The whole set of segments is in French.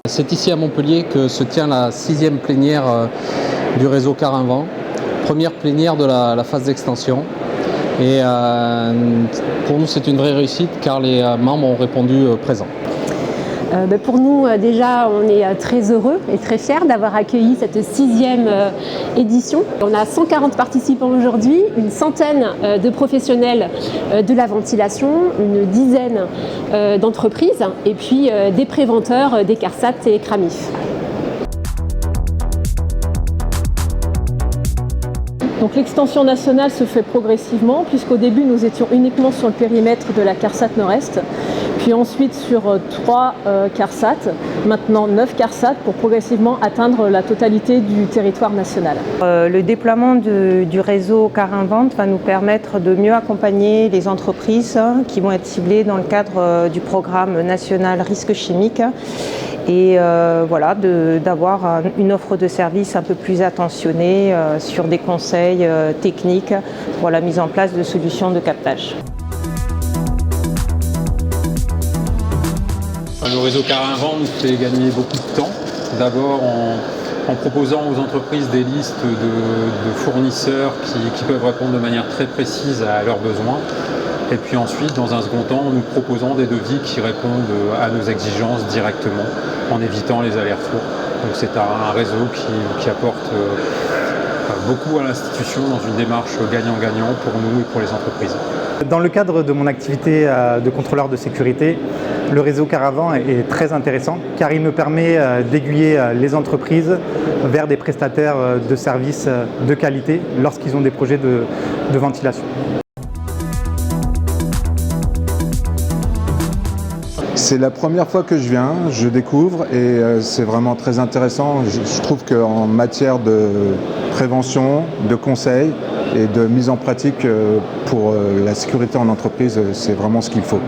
C'est ici à Montpellier que se tient la 6e plénière du réseau Carinvent, première plénière de la phase d'extension. Et pour nous c'est une vraie réussite car les membres ont répondu présent. Pour nous, déjà, on est très heureux et très fiers d'avoir accueilli cette 6e édition. On a 140 participants aujourd'hui, une centaine de professionnels de la ventilation, une dizaine d'entreprises et puis des préventeurs des CARSAT et CRAMIF. Donc l'extension nationale se fait progressivement puisqu'au début nous étions uniquement sur le périmètre de la CARSAT Nord-Est, puis ensuite sur 3 CARSAT, maintenant 9 CARSAT pour progressivement atteindre la totalité du territoire national. Le déploiement du réseau Carinvent va nous permettre de mieux accompagner les entreprises qui vont être ciblées dans le cadre du programme national risque chimique et voilà, d'avoir une offre de services un peu plus attentionnée sur des conseils techniques pour la mise en place de solutions de captage. Le réseau Carinvent nous fait gagner beaucoup de temps. D'abord en proposant aux entreprises des listes de fournisseurs qui peuvent répondre de manière très précise à leurs besoins. Et puis ensuite, dans un second temps, en nous proposant des devis qui répondent à nos exigences directement, en évitant les allers-retours. Donc c'est un réseau qui apporte beaucoup à l'institution dans une démarche gagnant-gagnant pour nous et pour les entreprises. Dans le cadre de mon activité de contrôleur de sécurité, le réseau Carinvent est très intéressant car il me permet d'aiguiller les entreprises vers des prestataires de services de qualité lorsqu'ils ont des projets de ventilation. C'est la première fois que je viens, je découvre et c'est vraiment très intéressant. Je trouve qu'en matière de prévention, de conseil et de mise en pratique pour la sécurité en entreprise, c'est vraiment ce qu'il faut.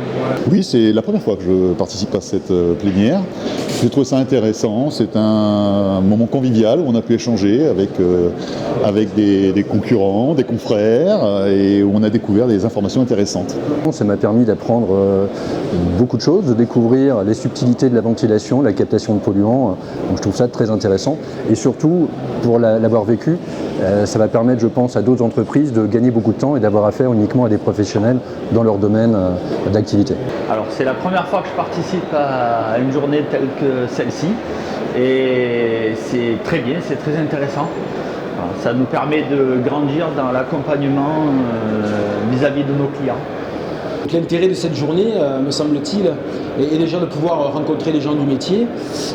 Oui, c'est la première fois que je participe à cette plénière. J'ai trouvé ça intéressant, c'est un moment convivial où on a pu échanger avec des concurrents, des confrères et où on a découvert des informations intéressantes. Ça m'a permis d'apprendre beaucoup de choses, de découvrir les subtilités de la ventilation, la captation de polluants. Donc je trouve ça très intéressant et surtout, pour l'avoir vécu, ça va permettre, je pense, à d'autres entreprises de gagner beaucoup de temps et d'avoir affaire uniquement à des professionnels dans leur domaine d'activité. Alors c'est la première fois que je participe à une journée telle que celle-ci et c'est très bien, c'est très intéressant. Alors, ça nous permet de grandir dans l'accompagnement vis-à-vis de nos clients. L'intérêt de cette journée, me semble-t-il, est déjà de pouvoir rencontrer les gens du métier,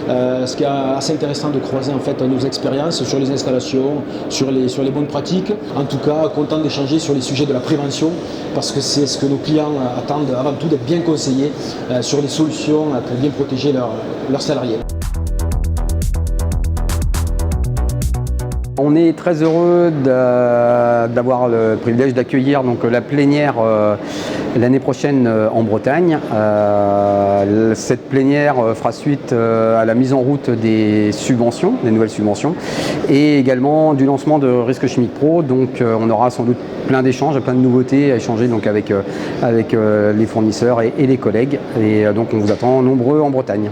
ce qui est assez intéressant de croiser en fait nos expériences sur les installations, sur les bonnes pratiques. En tout cas, content d'échanger sur les sujets de la prévention, parce que c'est ce que nos clients attendent avant tout, d'être bien conseillés sur les solutions pour bien protéger leurs salariés. On est très heureux d'avoir le privilège d'accueillir la plénière l'année prochaine en Bretagne. Cette plénière fera suite à la mise en route des subventions, des nouvelles subventions, et également du lancement de Risque Chimique Pro. Donc on aura sans doute plein d'échanges, plein de nouveautés à échanger avec les fournisseurs et les collègues. Et donc on vous attend nombreux en Bretagne.